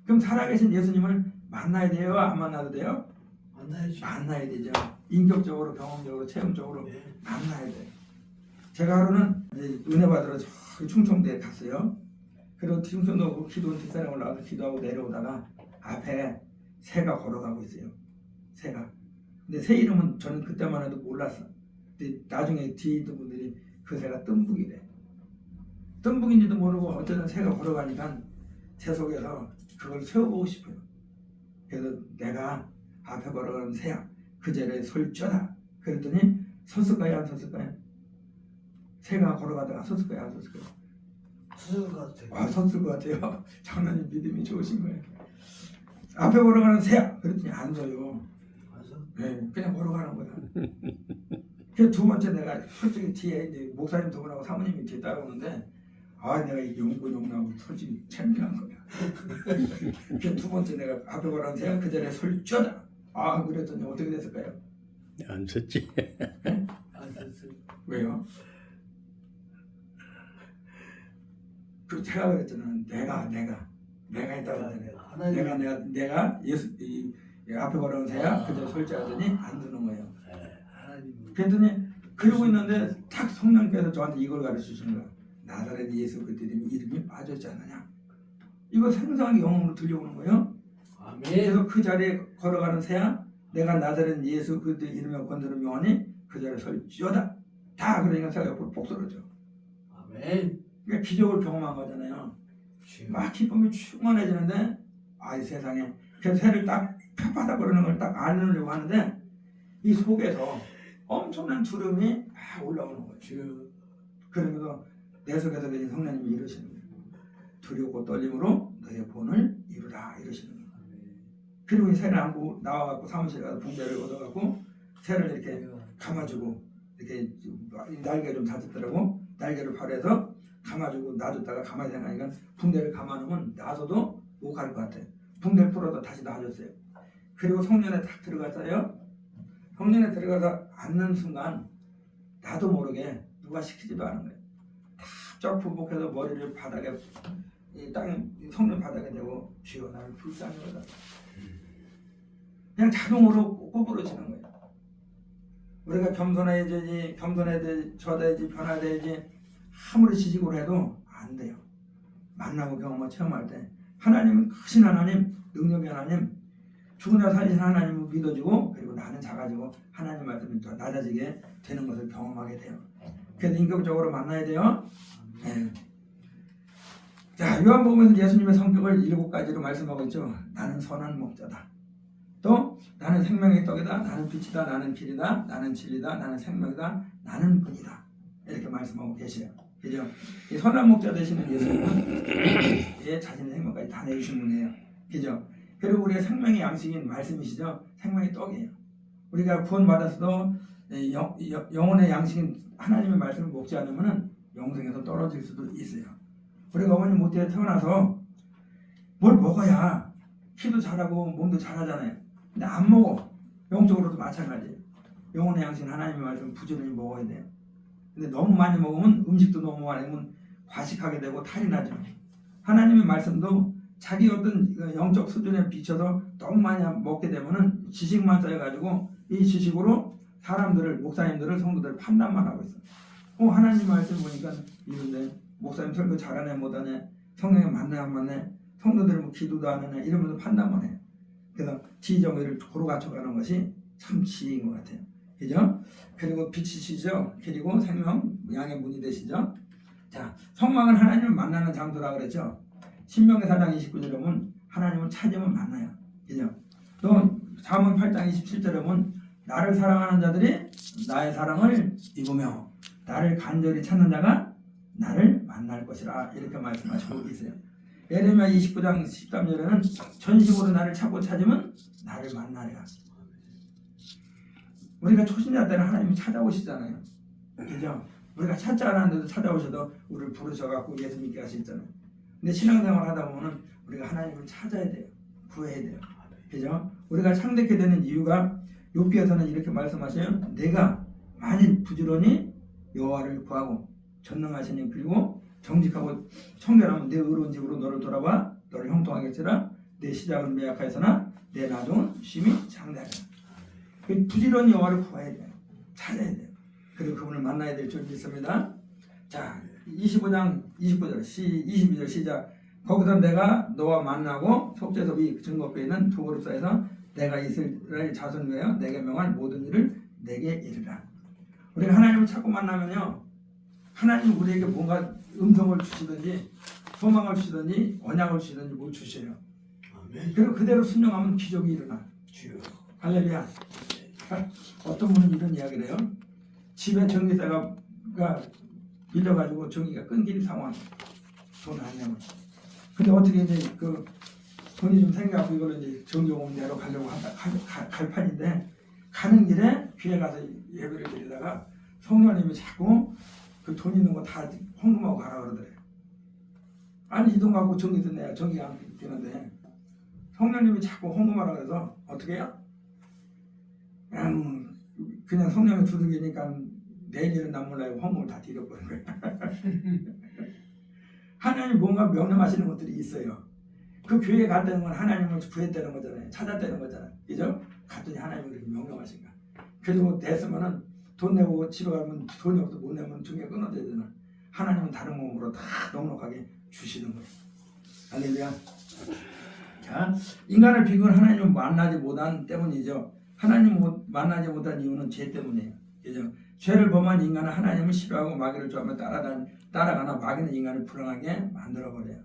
그럼 살아계신 예수님을 만나야 돼요? 안 만나도 돼요? 만나야 되죠. 인격적으로, 경험적으로, 체험적으로 만나야 돼요. 제가 하루는 은혜 받으러 저기 충청도에 갔어요. 그리고 충청도 기도원 뒷산에 올라가서 기도하고 내려오다가 앞에 새가 걸어가고 있어요. 새가. 근데 새 이름은 저는 그때만 해도 몰랐어. 근데 나중에 뒤에 있던 분들이 그 새가 뜸북이래. 뜸북인지도 모르고 어쨌든 새가 걸어가니까 제 속에서 그걸 세워보고 싶어요. 그래서 내가 앞에 걸어가는 새야 그 자리에 설쩌다. 그랬더니 섰을까요? 안 섰을까요? 새가 걸어가다가 섰을까요? 안 섰을까요? 수술 같아요. 아, 섰을 것 같아요. 장로님 믿음이 좋으신 거예요. 앞에 걸어가는 새야. 그랬더니 안 서요. 맞아. 네, 그냥 걸어가는 거야. 그 두 번째 내가 솔직히 뒤에 이제 목사님 두 분하고 사모님이 뒤에 따라오는데 아 내가 이 용군용나고 솔직히 재미난 거야. 그 두 번째 내가 앞에 걸어가는 새야 그 자리에 설쩌다. 아 그랬더니 어떻게 됐을까요? 안 섰지. 안 썼어요. 왜요? 그 제가 그랬잖아. 내가 있다고 했잖아요. 내가 예수 이 앞에 걸어온 새야 그저 설치하더니 안 드는 거예요. 하나님. 그랬더니 그러고 있는데 탁 성령께서 저한테 이걸 가르치시는 거야. 나사렛 예수 그때 이름이 빠졌지 않느냐. 이거 생생하게 영어로 들려오는 거예요. 아멘. 그래서 그 자리에 걸어가는 새야 내가 나사렛 예수 그때 이름에 건드는 명하니 그 자리에 설지어다. 다 그러니까 새가 옆으로 복설어져. 아멘. 그러니까 기적을 경험한 거잖아요. 막 기쁨이 충만해지는데 아 이 세상에 그 새를 딱 펴바닥 거리는 걸 딱 안으려고 하는데 이 속에서 엄청난 두려움이 막 올라오는 거예요. 지금 그러면서 내 속에서 계신 성령님이 이러시는 거예요. 두렵고 떨림으로 너의 본을 이루라 이러시는 거예요. 그리고 이 새를 안고 나와갖고 사무실에 가서 붕대를 얻어갖고 새를 이렇게 감아주고 이렇게 날개 좀 다쳤더라고. 날개를 발해서 감아주고 놔줬다가 가만히 생각하니까 붕대를 감아놓으면 놔서도 못 갈 것 같아. 붕대를 풀어서 다시 놔줬어요. 그리고 성전에 딱 들어갔어요. 성전에 들어가서 앉는 순간 나도 모르게 누가 시키지도 않은 거예요. 쫙 굴복해서 머리를 바닥에 이 땅에 성전 바닥에 대고 주여 나를 불쌍히 여다. 그냥 자동으로 꼬부러지는 거예요. 우리가 겸손해야지, 겸손해야지, 변화돼야지 아무리 지식으로 해도 안 돼요. 만나고 경험을 체험할 때 하나님은 크신 하나님, 능력의 하나님, 죽은 자 살리신 하나님을 믿어지고 그리고 나는 작아지고 하나님 말씀이 더 낮아지게 되는 것을 경험하게 돼요. 그래서 인격적으로 만나야 돼요. 네. 자, 요한복음에서 예수님의 성격을 7가지로 말씀하고 있죠. 나는 선한 목자다. 또 나는 생명의 떡이다. 나는 빛이다. 나는 길이다. 나는 진리다. 나는 생명이다. 나는 분이다. 이렇게 말씀하고 계세요. 그죠? 이 선한 목자 되시는 예수님은 예, 자신의 생명까지 다 내주신 분이에요. 그죠? 그리고 우리의 생명의 양식인 말씀이시죠. 생명의 떡이에요. 우리가 구원받았어도 영혼의 양식인 하나님의 말씀을 먹지 않으면 영생에서 떨어질 수도 있어요. 우리가 어머니 모태에 태어나서 뭘 먹어야 키도 잘하고 몸도 잘하잖아요. 근데 안 먹어. 영적으로도 마찬가지예요. 영혼의 양식인 하나님의 말씀을 부지런히 먹어야 돼요. 근데 너무 많이 먹으면 음식도 너무 많이 먹으면 과식하게 되고 탈이 나죠. 하나님의 말씀도 자기 어떤 영적 수준에 비춰서 너무 많이 먹게 되면은 지식만 쌓여가지고 이 지식으로 사람들을, 목사님들을, 성도들을 판단만 하고 있어요. 하나님 말씀 보니까 이런데 목사님 설교 잘하네 못하네, 성령이 맞네 안 맞네, 성도들 뭐 기도도 안 하네 이러면서 판단만 해요. 그래서 지정의를 고루 갖춰가는 것이 참 지혜인 것 같아요. 그죠? 그리고 빛이시죠. 그리고 생명, 양의 문이 되시죠. 자, 성막은 하나님을 만나는 장소라 그랬죠. 신명기 4장 29절에 보면 하나님을 찾으면 만나요. 그죠? 또 사문 8장 27절에 보면 나를 사랑하는 자들이 나의 사랑을 입으며 나를 간절히 찾는 자가 나를 만날 것이라 이렇게 말씀하시고 있어요. 예레미야 29장 13절에는 전심으로 나를 찾고 찾으면 나를 만나리라. 우리가 초신자 때는 하나님이 찾아오시잖아요. 그죠? 우리가 찾지 않았는데도 찾아오셔도 우리를 부르셔갖고 예수 믿게 하시잖아요. 근데 신앙생활 하다 보면 우리가 하나님을 찾아야 돼요. 구해야 돼요. 그죠? 우리가 창대케 되는 이유가 욥기에서는 이렇게 말씀하셔요. 내가 만일 부지런히 여호와를 구하고 전능하시니 그리고 정직하고 청결하면 내 의로운 집으로 너를 돌아와 너를 형통하겠으라. 내 시작은 매약하였으나 내 나중은 심히 장대하리라. 부지런히 여호와를 구해야 돼요. 찾아야 돼요. 그리고 그분을 만나야 될 줄 믿습니다. 자, 25장 29절 22절 시작. 거기서 내가 너와 만나고 속죄서 위 증거표에 있는 두 그릇 사이에서 내가 이스라엘 자손 위하여 내게 명할 모든 일을 내게 이르라. 우리가 하나님을 찾고 만나면요, 하나님 우리에게 뭔가 음성을 주시든지 소망을 주시더니 언약을 주시더니 뭘 주셔요. 아멘. 그리고 그대로 순종하면 기적이 일어나. 주여. 할렐루야. 어떤 분은 이런 이야기를 해요. 집에 전기세가 밀려가지고 전기가 끊긴 상황. 돈 안 내면. 근데 어떻게 이제 그 돈이 좀 생겨갖고 이걸 이제 전기요금 내러 가려고 갈 판인데 가는 길에 교회 가서 예배를 드리다가 성령님이 자꾸 그 돈 있는 거 다 헌금하고 가라 그러더래. 아니 이 돈 갖고 전기세 내야 전기가 안 되는데 성령님이 자꾸 헌금하라 그래서 어떻게 해요? 그냥 성령이 두들기니까 내일은 난 몰라요. 헌금을 다 드려버린 거예요. 하나님 뭔가 명령하시는 것들이 있어요. 그 교회에 갔다는 건 하나님을 구했다는 거잖아요. 찾았다는 거잖아요. 그죠? 갔더니 하나님이 그렇게 명령하신가. 그리고 냈으면은 돈 내고 집에 가면 돈이 없어 못 내면 중에 끊어져야 되나. 하나님은 다른 몸으로 다 넉넉하게 주시는 거예요. 할렐루야. 자, 인간을 비교는 하나님을 만나지 못한 때문이죠. 하나님을 만나지 못한 이유는 죄 때문이에요. 그죠? 죄를 범한 인간은 하나님을 싫어하고 마귀를 좋아하며 따라가나 마귀는 인간을 불안하게 만들어버려요.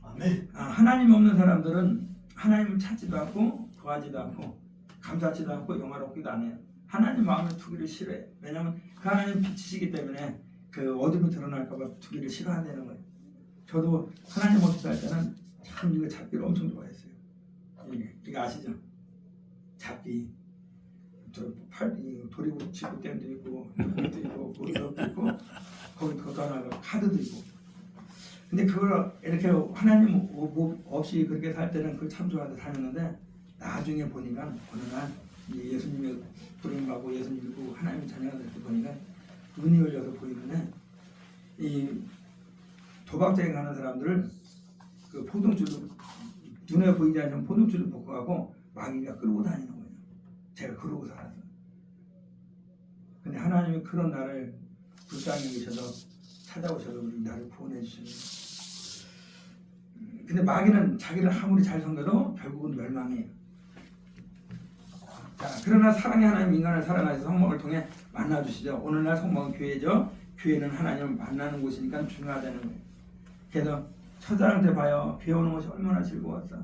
아멘. 하나님 없는 사람들은 하나님을 찾지도 않고 구하지도 않고 감사하지도 않고 영화롭기도 안 해요. 하나님 마음을 두기를 싫어해요. 왜냐하면 그 하나님 빛이시기 때문에 그 어둠이 드러날까봐 두기를 싫어한다는 거예요. 저도 하나님 없이 살 때는 참 이거 잡기를 엄청 좋아했어요. 이거 아시죠? 잡기. 도리지구 댐도 있고 여기도 있고 거기도 있고 거기도 하나 카드도 있고. 근데 그걸 이렇게 하나님 없이 그렇게 살 때는 그걸 참 좋아해서 다녔는데 나중에 보니까 어느 날 예수님의 부름 가고 예수님 믿고 하나님 자녀가 될 때 보니까 눈이 열려서 보이는데 이 도박장에 가는 사람들을 그 포동줄로 눈에 보이지 않는 포동줄을 묶어가고 마귀가 끌고 다니는 거예요. 제가 그러고 살았어요. 근데 하나님이 그런 나를 불쌍히 여기셔서 찾아오셔서 우리 나를 구원해 주시는. 근데 마귀는 자기를 아무리 잘 섬겨도 결국은 멸망해요. 자, 그러나 사랑의 하나님 인간을 사랑하셔서 성막을 통해 만나주시죠. 오늘날 성막은 교회죠. 교회는 하나님을 만나는 곳이니까 중요하다는 거예요. 그래서 첫사랑 때 봐요. 교회 오는 것이 얼마나 즐거웠어.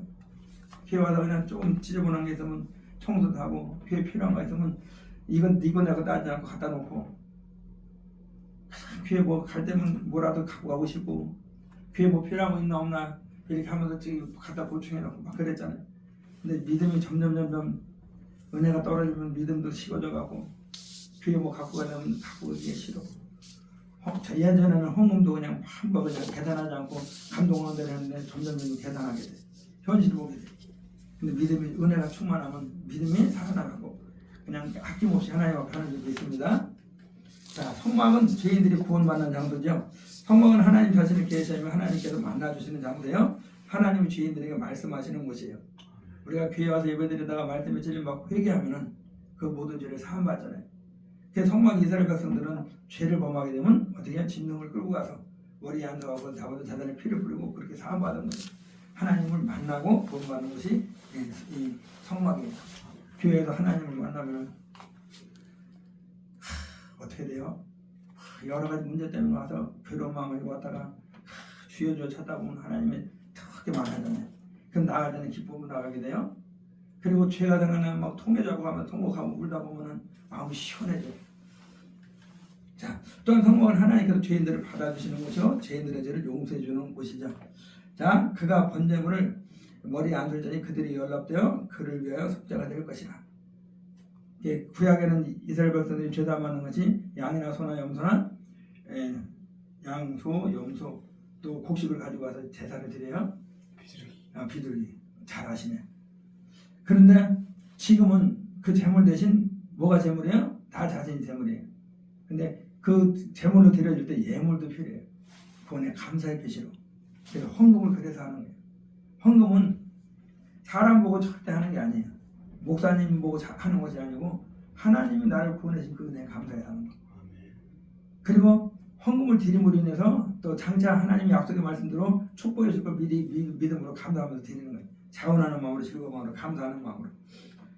교회 와서 그냥 조금 지저분한 게 있으면 청소도 하고 교회 필요한 거 있으면 이건 내가 따지 않고 갖다 놓고 교회 뭐 갈 때면 뭐라도 갖고 가고 싶고 교회 뭐 필요한 거 있나 없나 이렇게 하면서 지금 갖다 보충해 놓고 막 그랬잖아요. 근데 믿음이 점점 은혜가 떨어지면 믿음도 식어져 가고 교회 뭐 갖고 가려면 갖고 가기 싫어. 예전에는 헌금도 그냥 한번 그냥 계산하지 않고 감동하는 대로 했는데 점점 계산하게 돼. 현실을 보게 돼. 근데 믿음이 은혜가 충만하면 믿음이 살아나가고 그냥 아낌없이 하나님 앞에 하는 일이 있습니다. 자, 성막은 죄인들이 구원받는 장소죠. 성막은 하나님 자신을 계시하며 하나님께서 만나주시는 장소예요. 하나님이 죄인들에게 말씀하시는 곳이에요. 우리가 교회 와서 예배드리다가 말씀에 찔림받고 회개하면은 그 모든 죄를 사함받잖아요. 그래서 성막 이스라엘 백성들은 죄를 범하게 되면 어떻게 진동을 끌고 가서 머리에 앉아가고 잡아도 자단의 피를 뿌리고 그렇게 사함받은 거예요. 하나님을 만나고 구원받는 것이 이 성막이에요. 교회에서 하나님을 만나면 어떻게 돼요? 여러 가지 문제 때문에 와서 괴로운 마음을 왔다가 주여 찾다 보면 하나님이 되게 많아졌네. 그럼 나갈 때는 기쁨으로 나가게 돼요. 그리고 죄가 생각나면 막 통해자고 하면 통곡하고 울다 보면은 마음이 시원해져. 자, 또한 성막은 하나님께서 죄인들을 받아주시는 곳이요 죄인들의 죄를 용서해 주는 곳이죠. 자, 그가 번제물을 머리에 안들 자니 그들이 연락되어 그를 위하여 속죄가 될 것이라. 구약에는 이스라엘 백성들이 죄 다 맞는 것이 양이나 소나 염소나 양, 소, 염소 또 곡식을 가지고 와서 제사를 드려요. 비둘기. 잘 아시네. 그런데 지금은 그 제물 대신 뭐가 제물이에요? 다 자신이 제물이에요. 근데 그 제물로 드려줄 때 예물도 필요해요. 구원의 감사의 표시로. 그래서 헌금을 그래서 하는 거예요. 헌금은 사람 보고 절대 하는 게 아니에요. 목사님 보고 하는 것이 아니고 하나님이 나를 구원하신 그 은혜에 감사해 하는 거예요. 그리고 헌금을 드림으로 인해서 또 장차 하나님의 약속의 말씀대로 축복해 줄 걸 믿음으로 감사하면서 드리는 거예요. 자원하는 마음으로 즐거운 마음으로 감사하는 마음으로.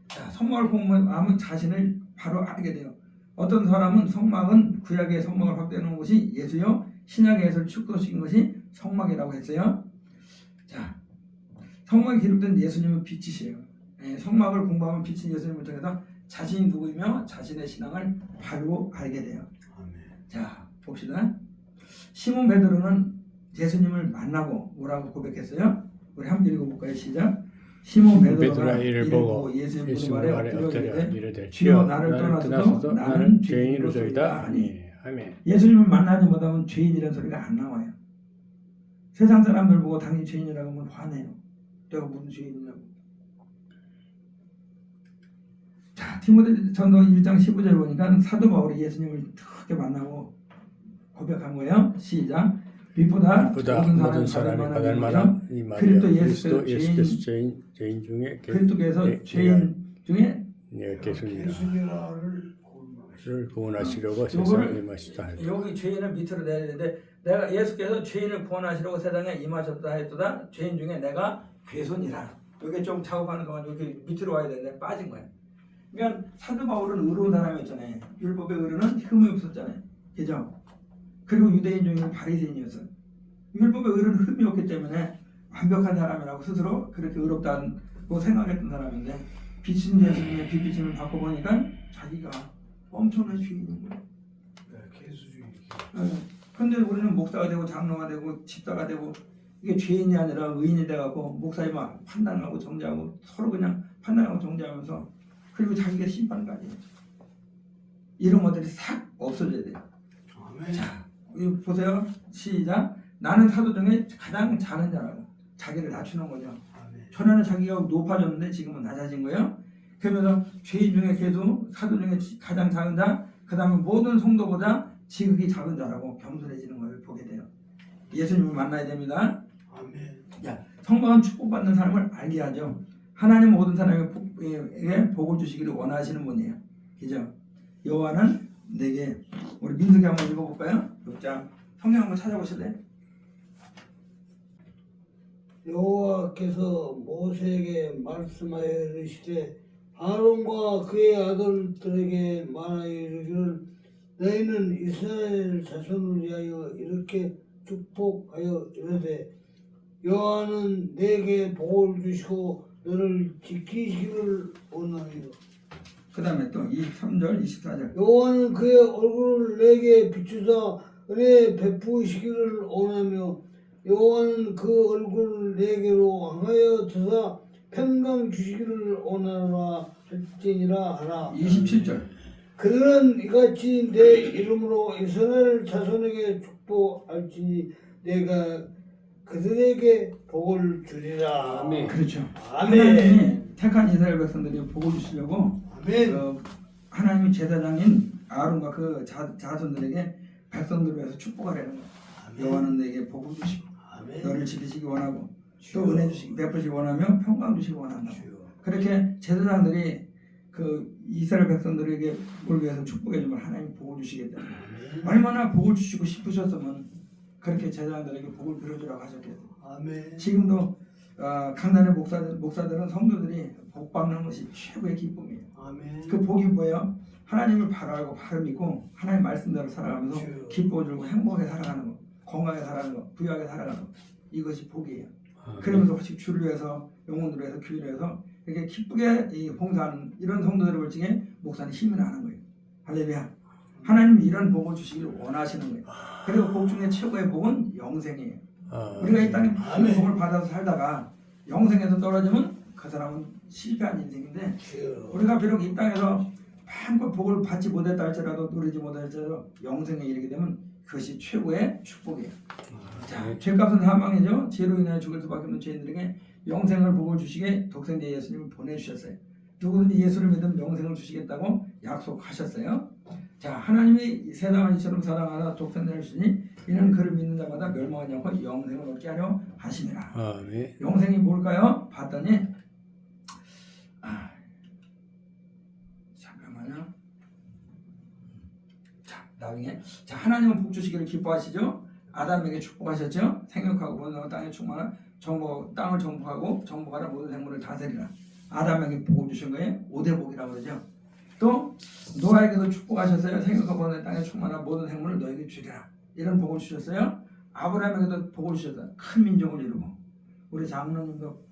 자, 성막을 공부하면 자신을 바로 알게 돼요. 어떤 사람은 성막은 구약의 성막을 확대하는 곳이 예수요 신약의 예수를 축소시킨 것이 성막이라고 했어요. 자, 성막에 기록된 예수님은 빛이시에요. 성막을 공부하면 빛인 예수님을 통해서 자신이 누구이며 자신의 신앙을 바로 알게 돼요. 아멘. 자, 봅시다. 시몬 베드로는 예수님을 만나고 뭐라고 고백했어요? 우리 함께 읽어볼까요? 시작. 시몬 베드로가 이를 보고 예수의 예수 무릎 아래 아래 엎드려 엎드려 이르되 주여 나를 떠나소서 나는 죄인으로소이다 하니 아멘. 예수님을 만나지 못하면 죄인이라는 소리가 안 나와요. 세상 사람들 보고 당연히 죄인이라고 하면 화내요. 내가 무슨 죄인이냐고. 자, 디모데전서 1장 15절 보니까 사도 바울이 예수님을 크게 만나고 고백한 거예요. 시작. 빛보다 모든 사람이 받을 만한 이 말이야. 그리스도 예수께서 죄인 중에 그리스도께서 죄인 중에 예수님을 를 구원하시려고 세상에 임하시다. 여기 죄인을 밑으로 내야 되는데 내가 예수께서 죄인을 구원하시려고 세상에 임하셨다 했도다. 죄인 중에 내가 괴손이라. 여기 좀 작업하는 동안 여기 밑으로 와야 되는데 빠진 거야. 그러니까 사도 바울은 의로운 사람이었잖아요. 율법의 의로는 흠이 없었잖아요. 그죠? 그리고 유대인 중에는 바리새인이었어요. 율법의 의로는 흠이 없기 때문에 완벽한 사람이라고 스스로 그렇게 의롭다고 생각했던 사람인데 빛인 예수님의 빛비침을 받고 보니까 자기가 엄청난 죄인인 거예요. 개수주의. 근데 우리는 목사가 되고 장로가 되고 집사가 되고 이게 죄인이 아니라 의인이 돼갖고 목사님만 판단하고 정죄하고 서로 그냥 판단하고 정죄하면서 그리고 자기가 심판까지 이런 것들이 싹 없어져야 돼요. 아멘. 자, 여기 보세요. 시작. 나는 사도 중에 가장 작은 자라고 자기를 낮추는 거죠. 아멘. 전에는 자기가 높아졌는데 지금은 낮아진 거예요. 그러면서 죄인 중에 계속 사도 중에 가장 작은 자, 그 다음에 모든 성도보다 지극히 작은 자라고 겸손해지는 걸 보게 돼요. 예수님을 만나야 됩니다. 아멘. 자, 성막은 축복받는 사람을 알게 하죠. 하나님 모든 사람에게 복을 주시기를 원하시는 분이에요. 그죠? 여호와는 내게 우리 민수기 한번 읽어볼까요? 6장 성경 한번 찾아보실래요? 여호와께서 모세에게 말씀하여 이르시되 아론과 그의 아들들에게 말하여 이르기를 너희는 이스라엘 자손을 위하여 이렇게 축복하여 이르되 여호와는 내게 복을 주시고 너를 지키시기를 원하며 그 다음에 또 23절 24절 여호와는 그의 얼굴을 내게 비추사 은혜 베푸시기를 원하며 여호와는 그 얼굴을 내게로 향하여 드사 평강 주시기를 원하노라 할지니라 하라. 27절 그들은 이같이 내 이름으로 이스라엘 자손에게 축복할지니 내가 그들에게 복을 주리라. 아멘. 그렇죠. 아멘. 하나님이 택한 이스라엘 백성들이 복을 주시려고 아멘. 하나님이 제사장인 아론과 그 자손들에게 백성들을 위해서 축복하라는 거예요. 여호와는 내게 복을 주시고 아멘. 너를 지키시기 원하고 주여. 또 은혜 주시기 베푸시기 원하며 평강 주시기 원한다. 주여. 그렇게 제사장들이 그 이스라엘 백성들에게 뭘 위해서 축복해 주면 하나님 복을 주시겠다. 아멘. 얼마나 복을 주시고 싶으셨으면 그렇게 제사장들에게 복을 빌어주라고 하셨겠어요. 아멘. 지금도 강단의 목사들은 성도들이 복 받는 것이 최고의 기쁨이에요. 아멘. 그 복이 뭐예요? 하나님을 바로 알고 바로 믿고 하나님 말씀대로 살아가면서 주여. 기뻐주고 행복하게 살아가는 거, 건강하게 살아가는 거, 부유하게 살아가는 거, 이것이 복이에요. 아멘. 그러면서 혹시 주를 위해서 영혼들을 위해서 교회를 위해서 이렇게 기쁘게 이 봉사하는 이런 성도들을 볼 적에 목사는 힘이 나는 거예요. 할렐루야. 하나님이 이런 복을 주시기를 원하시는 거예요. 그리고 복 중에 최고의 복은 영생이에요. 우리가 이 땅에 많은 복을 받아서 살다가 영생에서 떨어지면 그 사람은 실패한 인생인데 주여. 우리가 비록 이 땅에서 마음껏 복을 받지 못했다 할지라도 누리지 못할지라도 영생에 이르게 되면 그것이 최고의 축복이에요. 자, 죄값은 사망이죠. 죄로 인하여 죽을 수밖에 없는 죄인들에게 영생을 복을 주시게 독생자 예수님을 보내주셨어요. 누구든지 예수를 믿으면 영생을 주시겠다고 약속하셨어요. 자, 하나님이 세상을 이처럼 사랑하사 독생자를 주시니 이는 그를 믿는 자마다 멸망하지 않고 영생을 얻게 하려 하심이라. 아멘. 영생이 뭘까요? 봤더니 잠깐만요. 자, 나중에 하나님은 복 주시기를 기뻐하시죠. 아담에게 축복하셨죠. 생육하고 번성하고 땅에 충만한 땅을 정복하고 정복하라 모든 생물을 다스리라. 아담에게 복을 주신 거예요. 5대 복이라고 그러죠. 또 노아에게도 축복하셨어요. 생육하고 번성하는 땅에 충만한 모든 생물을 너에게 주리라. 이런 복을 주셨어요. 아브라함에게도 복을 주셨다. 큰 민족을 이루고 우리 장로님도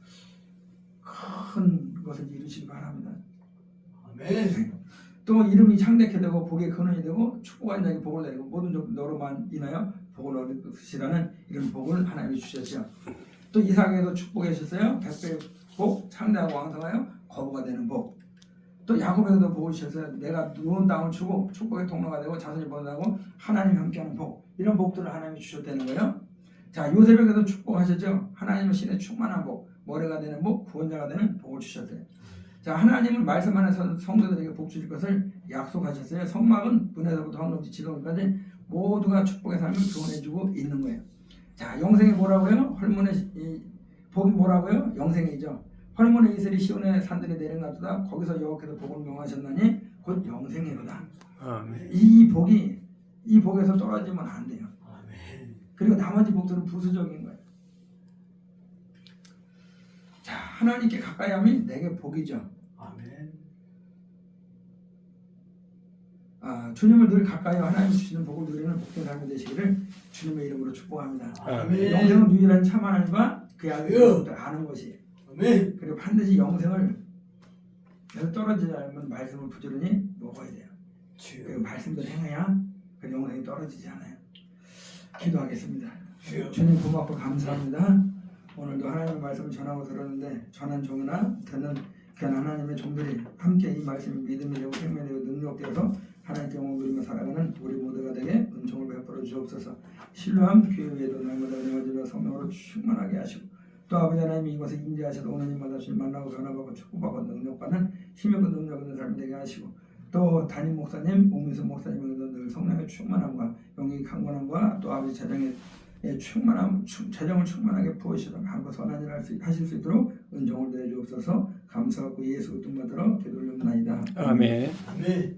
큰 것을 이루시기 바랍니다. 아멘. 또 이름이 창대케 되고 복의 근원이 되고 축복한 자에게 복을 내리고 모든 족 너로만 인하여 복을 얻으시라는 이런 복을 하나님이 주셨죠. 또 이삭에게도 축복해 주셨어요. 백배의 복, 창대하고 왕성하여 거부가 되는 복. 또 야곱에게도 복을 주셨어요. 내가 누운 땅을 주고 축복의 통로가 되고 자손이 번다고 하나님이 함께하는 복. 이런 복들을 하나님이 주셨다는 거예요. 자, 요셉에게도 축복하셨죠. 하나님은 신의 충만한 복, 머리가 되는 복, 구원자가 되는 복을 주셨어요. 자, 하나님은 말씀하는 성도들에게 복 주실 것을 약속하셨어요. 성막은 문에서부터 황금지 지금까지 모두가 축복의 삶을 교훈해주고 있는 거예요. 자, 영생이 뭐라고요? 헐문의 복이 뭐라고요? 영생이죠. 헐문의 이슬이 시온의 산들이 내려가도다 거기서 여호와께서 복을 명하셨나니 곧 영생이로다. 아멘. 이 복에서 떨어지면 안 돼요. 아멘. 그리고 나머지 복들은 부수적인 거예요. 자, 하나님께 가까이 하면 내게 복이죠. 아멘. 주님을 늘 가까이 하나님 주시는 복을 누리는 복된 삶이 되시기를 주님의 이름으로 축복합니다. 아멘. 영생은 유일한 참 하나님과 그의 아들을 아는 것이. 아멘. 그리고 반드시 영생을 내가 떨어지지 않으면 말씀을 부지런히 먹어야 돼요. 그 말씀대로 행해야 그 영생이 떨어지지 않아요. 기도하겠습니다. 주님 고맙고 감사합니다. 오늘도 하나님의 말씀을 전하고 들었는데 전한 종이나 듣는 귀한 하나님의 종들이 함께 이 말씀이 믿음이 되고 생명이 되고 능력되어서 하나님께 영광 누리며 살아가는 우리 모두가 되게 은총을 베풀어 주옵소서. 신뢰함 교회에도 날마다 은혜와 성령으로 충만하게 하시고 또 아버지 하나님 이곳에 임재하셔도 오는 일마다 주님 만나고 변화받고 축복받고 능력받는 힘있고 능력 있는 삶이 되게 하시고 또 담임 목사님, 옥민수 목사님에게도 늘 성령의 충만함과 영의 강건함과 또 아버지 재정의 충만함, 재정을 충만하게 부으시도록 마음껏 선한 일을 하실 수 있도록 은총을 내주옵소서. 감사하고 예수 뜻만 들어 기도 올립나이다. 아멘. 아멘.